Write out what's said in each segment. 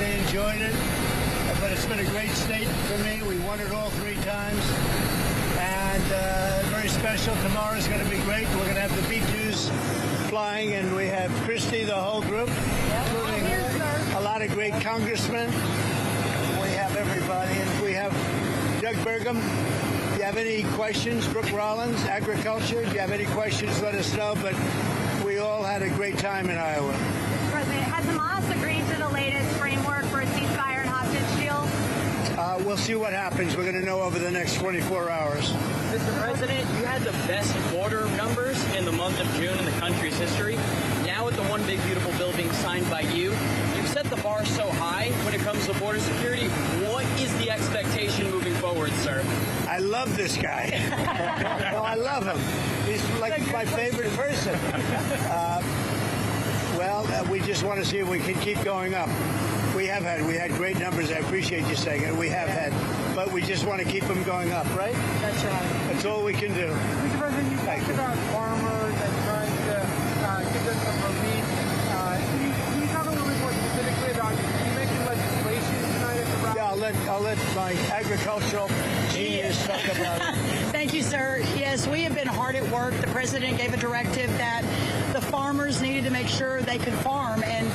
really enjoyed it. But it's been a great state for me. We won it all 3 times. And very special. Tomorrow's going to be great. We're going to have the B-2s flying, and we have Christie, the whole group, including a lot of great congressmen. We have everybody. And we have Doug Burgum. If you have any questions, Brooke Rollins, agriculture, if you have any questions, let us know. But we all had a great time in Iowa. Mr. President, has Hamas agreed to the latest framework for a ceasefire and hostage deal? We'll see what happens. We're going to know over the next 24 hours. Mr. President, you had the best border numbers in the month of June in the country's history. Now with the One Big Beautiful Bill being signed by you, you've set the bar so high when it comes to border security. What is the expectation moving forward, sir? I love this guy. No, I love him. He's like my favorite person. We just want to see if we can keep going up. We had great numbers. I appreciate you saying it. We have had, but we just want to keep them going up, right? That's right. That's all we can do. Mr. President, you talked about farmers and trying to give them some relief. Can you talk a little bit more specifically about, you mentioned legislation tonight at the rally? Yeah, I'll let my agricultural genius talk about it. Thank you, sir. Yes, we have been hard at work. The president gave a directive that the farmers needed to make sure they could farm and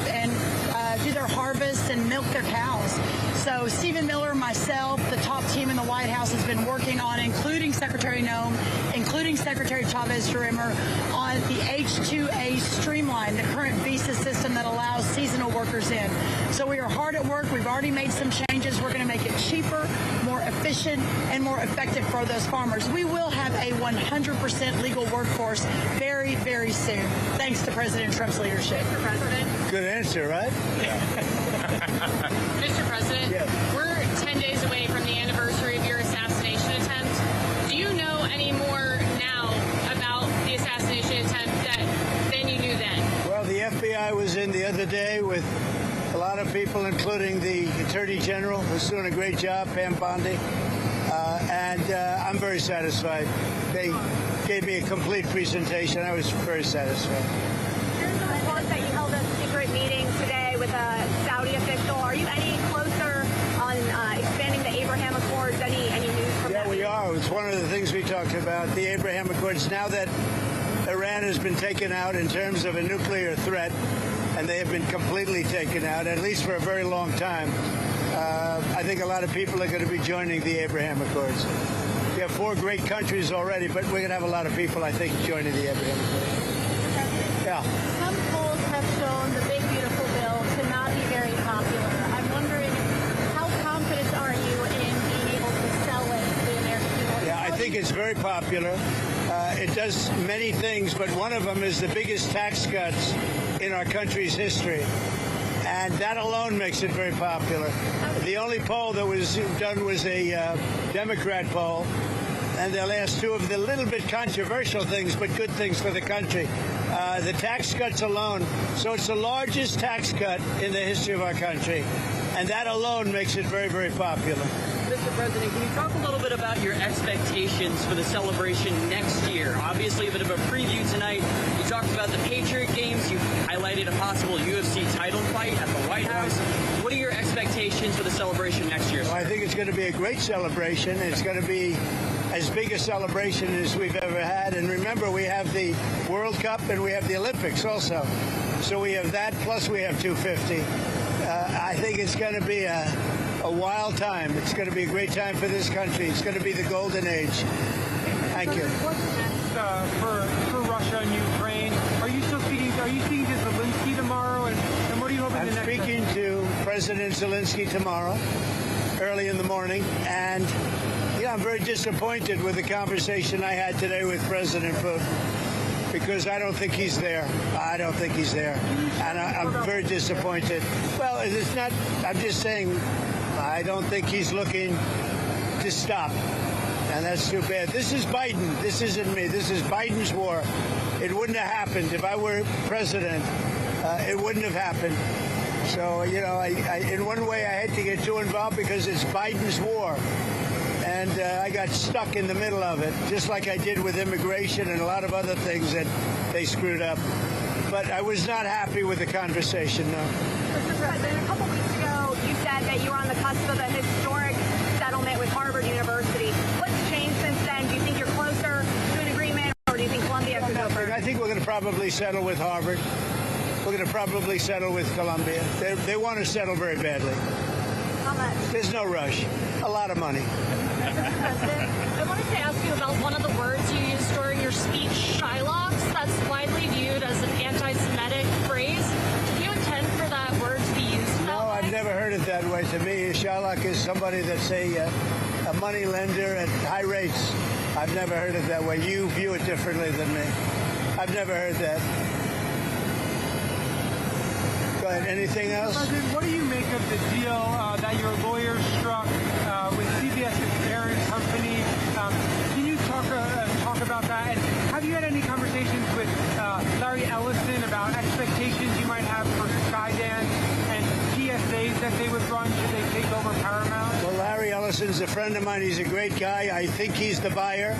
do their harvest and milk their cows. So Stephen Miller, myself, the top team in the White House has been working on, including Secretary Noem, including Secretary Chavez-Rimmer, on the H-2A streamline, the current visa system that allows seasonal workers in. So we are hard at work. We've already made some changes. We're going to make it cheaper, more efficient, and more effective for those farmers. We will have a 100% legal workforce very, very soon, thanks to President Trump's leadership. Mr. President. Good answer, right? Mr. President, we're 10 days away from the anniversary of your assassination attempt. Do you know any more now about the assassination attempt than you knew then? Well, the FBI was in the other day with a lot of people, including the Attorney General, who's doing a great job, Pam Bondi, and I'm very satisfied. They gave me a complete presentation. I was very satisfied. Here's a report that you held a secret meeting today with a Saudi official. Are you any closer on expanding the Abraham Accords? Any news from that? Yeah, we are. It's one of the things we talked about, the Abraham Accords. Now that Iran has been taken out in terms of a nuclear threat, and they have been completely taken out, at least for a very long time, I think a lot of people are going to be joining the Abraham Accords. We have 4 great countries already, but we're going to have a lot of people, I think, joining the Abraham Accords. Yeah. Some polls have shown the Big Beautiful Bill to not be very popular. I'm wondering, how confident are you in being able to sell it to the American people? Yeah, I think it's very popular. It does many things, but one of them is the biggest tax cuts in our country's history. And that alone makes it very popular. The only poll that was done was a Democrat poll, and they'll ask 2 of the little bit controversial things, but good things for the country. The tax cuts alone. So it's the largest tax cut in the history of our country, and that alone makes it very, very popular. Mr. President, can you talk a little bit about your expectations for the celebration next year? Obviously, a bit of a preview tonight. You talked about the Patriot Games. You highlighted a possible UFC title fight at the White House. What are your expectations for the celebration next year, sir? Well, I think it's going to be a great celebration. It's going to be as big a celebration as we've ever had. And remember, we have the World Cup and we have the Olympics also. So we have that, plus we have 250. I think it's going to be a wild time. It's going to be a great time for this country. It's going to be the golden age. Thank you. What's next for Russia and Ukraine? Are you speaking to Zelensky tomorrow? And what are you hoping I'm the next speaking to President Zelensky tomorrow, early in the morning. And, I'm very disappointed with the conversation I had today with President Putin, because I don't think he's there. I don't think he's there. And I'm very disappointed. Well, it's not, I'm just saying, I don't think he's looking to stop. And that's too bad. This is Biden. This isn't me. This is Biden's war. It wouldn't have happened if I were president. It wouldn't have happened. So, in one way, I had to get too involved because it's Biden's war. And I got stuck in the middle of it, just like I did with immigration and a lot of other things that they screwed up. But I was not happy with the conversation, no. Mr. President, a couple weeks ago, you University. What's changed since then? Do you think you're closer to an agreement, or do you think Columbia could go first? I think we're going to probably settle with Harvard. We're going to probably settle with Columbia. They want to settle very badly. How much? There's no rush. A lot of money. Mr. President, I wanted to ask you about one of the words you used during your speech, Shylocks. That's widely viewed as an anti-Semitic phrase. Do you intend for that word to be used that No, way? I've never heard it that way. To me, a Shylock is somebody that's a money lender at high rates. I've never heard it that way. You view it differently than me. I've never heard that. Go ahead. Anything else? President, what do you make of the deal that your lawyer struck with CBS's parent company? Can you talk about that? And have you had any conversations with Larry Ellison about expectations you might have for Skydance and PSAs that they would run should they take over Paramount? Well, Larry Ellison's a friend of mine. He's a great guy. I think he's the buyer.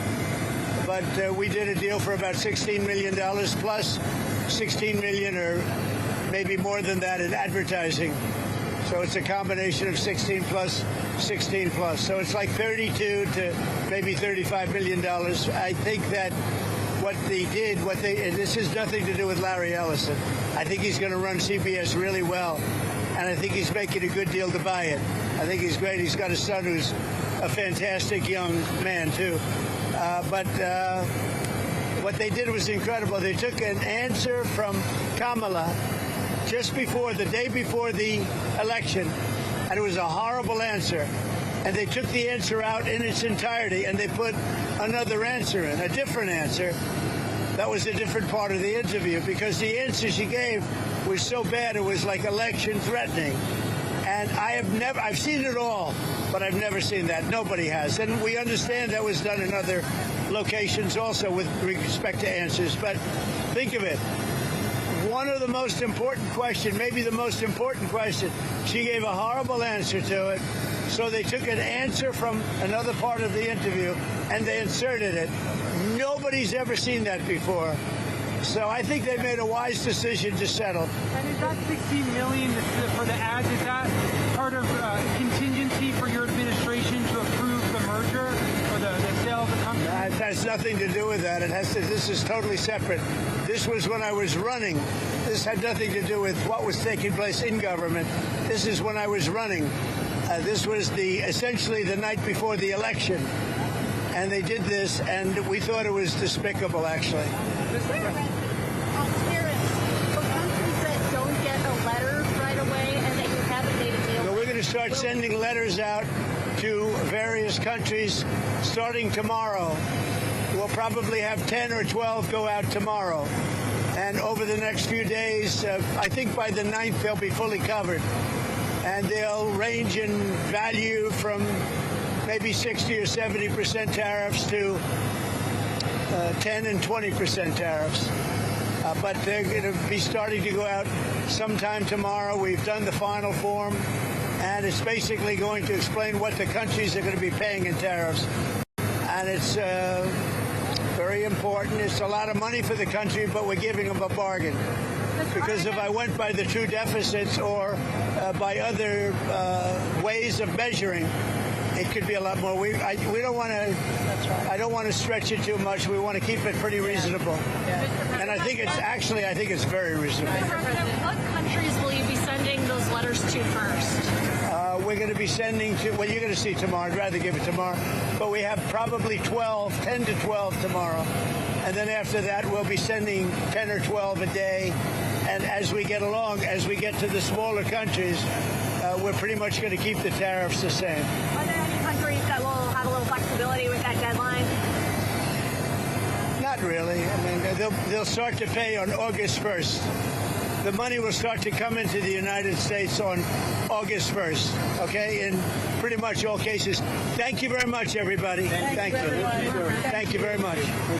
But we did a deal for about $16 million plus $16 million or maybe more than that in advertising. So it's a combination of 16 plus, 16 plus. So it's like 32 to maybe $35 million. I think that what they did, and this has nothing to do with Larry Ellison. I think he's going to run CBS really well. And I think he's making a good deal to buy it. I think he's great. He's got a son who's a fantastic young man, too. But what they did was incredible. They took an answer from Kamala just before, the day before the election, and it was a horrible answer. And they took the answer out in its entirety, and they put another answer in, a different answer. That was a different part of the interview, because the answer she gave was so bad, it was like election threatening. And I've seen it all, but I've never seen that. Nobody has. And we understand that was done in other locations also with respect to answers. But think of it. One of the most important questions, maybe the most important question, she gave a horrible answer to it. So they took an answer from another part of the interview and they inserted it. Nobody's ever seen that before. So I think they made a wise decision to settle. And is that $16 million for the ads, is that part of contingency for your administration to approve the merger or the sale of the company? It has nothing to do with that. This is totally separate. This was when I was running. This had nothing to do with what was taking place in government. This is when I was running. This was essentially the night before the election. And they did this, and we thought it was despicable, actually. Tariffs for countries that don't get a letter right away and that you haven't made a deal. So we're going to start sending letters out to various countries starting tomorrow. We'll probably have 10 or 12 go out tomorrow. And over the next few days, I think by the 9th, they'll be fully covered. And they'll range in value from maybe 60 or 70% tariffs to 10 and 20% tariffs. But they're going to be starting to go out sometime tomorrow. We've done the final form, and it's basically going to explain what the countries are going to be paying in tariffs. And it's very important. It's a lot of money for the country, but we're giving them a bargain. Because if I went by the true deficits or by other ways of measuring, it could be a lot more. We don't want to. I don't want to stretch it too much. We want to keep it pretty reasonable. And I think it's very reasonable. Mr. President, what countries will you be sending those letters to first? We're going to be sending to, well, you're going to see tomorrow. I'd rather give it tomorrow. But we have probably 10 to 12 tomorrow. And then after that, we'll be sending 10 or 12 a day. And as we get along, as we get to the smaller countries, we're pretty much going to keep the tariffs the same. Are there any countries that will have a little flexibility with that deadline? Not really. I mean, they'll start to pay on August 1st. The money will start to come into the United States on August 1st, okay, in pretty much all cases. Thank you very much, everybody. Thank you. Thank you very much.